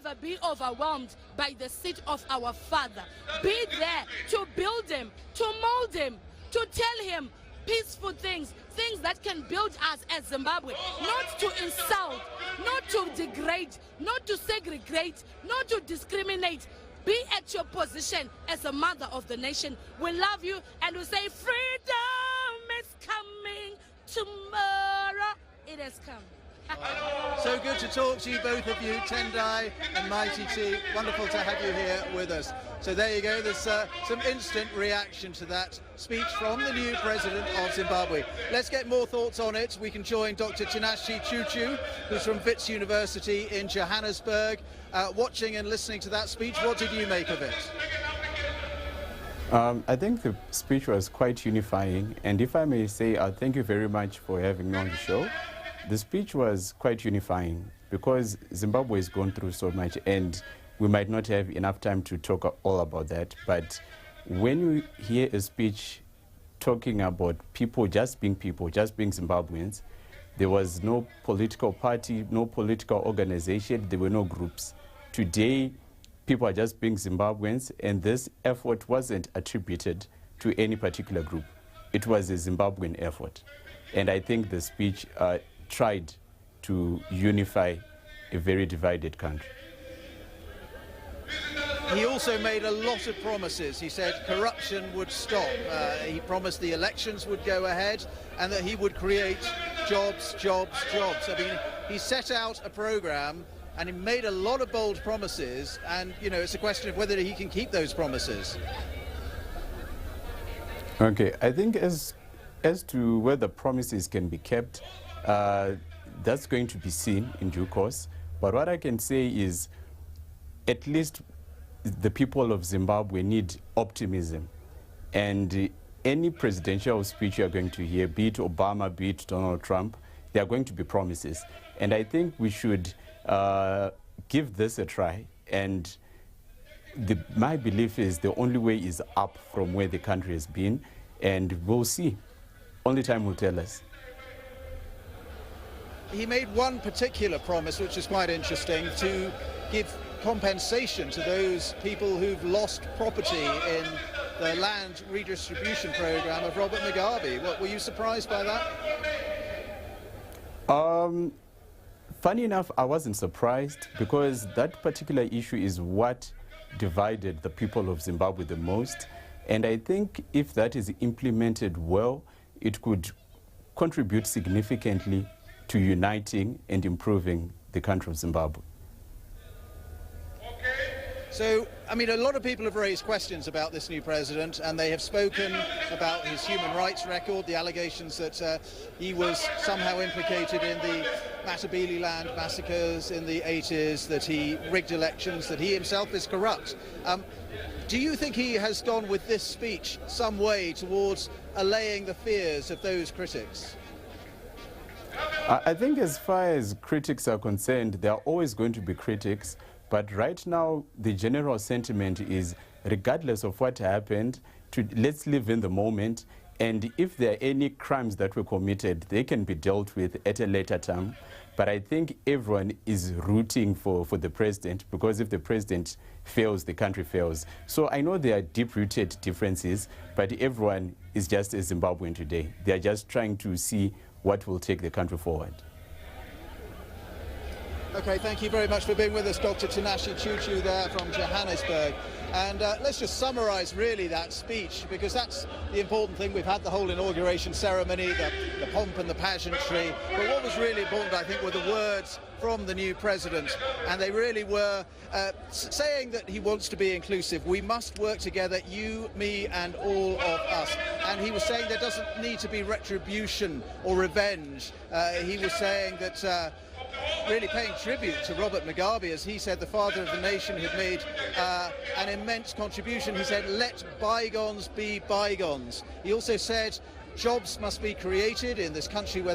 never be overwhelmed by the seed of our Father. Be there to build him, to mold him, to tell him peaceful things, things that can build us as Zimbabwe, not to insult, not to degrade, not to segregate, not to discriminate. Be at your position as a mother of the nation. We love you and we say freedom is coming tomorrow. It has come. So good to talk to you, both of you, Tendai and Mighty T. Wonderful to have you here with us. So there you go, there's some instant reaction to that speech from the new president of Zimbabwe. Let's get more thoughts on it. We can join Dr. Tinashe Chuchu, who's from Wits University in Johannesburg. Watching and listening to that speech, what did you make of it? I think the speech was quite unifying, and if I may say, thank you very much for having me on the show. The speech was quite unifying because Zimbabwe has gone through so much and we might not have enough time to talk all about that. But when you hear a speech talking about people, just being Zimbabweans, there was no political party, no political organization, there were no groups. Today, people are just being Zimbabweans, and this effort wasn't attributed to any particular group. It was a Zimbabwean effort. And I think the speech tried to unify a very divided country. He also made a lot of promises. He said corruption would stop. He promised the elections would go ahead and that he would create jobs, jobs, jobs. I mean, he set out a program and he made a lot of bold promises, and, you know, it's a question of whether he can keep those promises. Okay, I think as to whether promises can be kept, that's going to be seen in due course. But what I can say is at least the people of Zimbabwe need optimism. And any presidential speech you're going to hear, be it Obama, be it Donald Trump, there are going to be promises. And I think we should give this a try. And my belief is the only way is up from where the country has been. And we'll see. Only time will tell us. He made one particular promise, which is quite interesting, to give compensation to those people who've lost property in the land redistribution program of Robert Mugabe. What, were you surprised by that? Funny enough, I wasn't surprised because that particular issue is what divided the people of Zimbabwe the most. And I think if that is implemented well, it could contribute significantly to uniting and improving the country of Zimbabwe. So, I mean, a lot of people have raised questions about this new president, and they have spoken about his human rights record, the allegations that he was somehow implicated in the Matabeleland massacres in the 80s, that he rigged elections, that he himself is corrupt. Do you think he has gone with this speech some way towards allaying the fears of those critics? I think as far as critics are concerned, there are always going to be critics. But right now, the general sentiment is, regardless of what happened, let's live in the moment. And if there are any crimes that were committed, they can be dealt with at a later time. But I think everyone is rooting for the president, because if the president fails, the country fails. So I know there are deep-rooted differences, but everyone is just a Zimbabwean today. They are just trying to see what will take the country forward. Okay, thank you very much for being with us, Dr. Tinashe Chuchu there from Johannesburg. And let's just summarise really that speech, because that's the important thing. We've had the whole inauguration ceremony, the pomp and the pageantry, but what was really important, I think, were the words from the new president, and they really were saying that he wants to be inclusive. We must work together, you, me and all of us. And he was saying there doesn't need to be retribution or revenge. He was saying that really paying tribute to Robert Mugabe, as he said, the father of the nation, who had made an immense contribution. He said, let bygones be bygones. He also said jobs must be created in this country where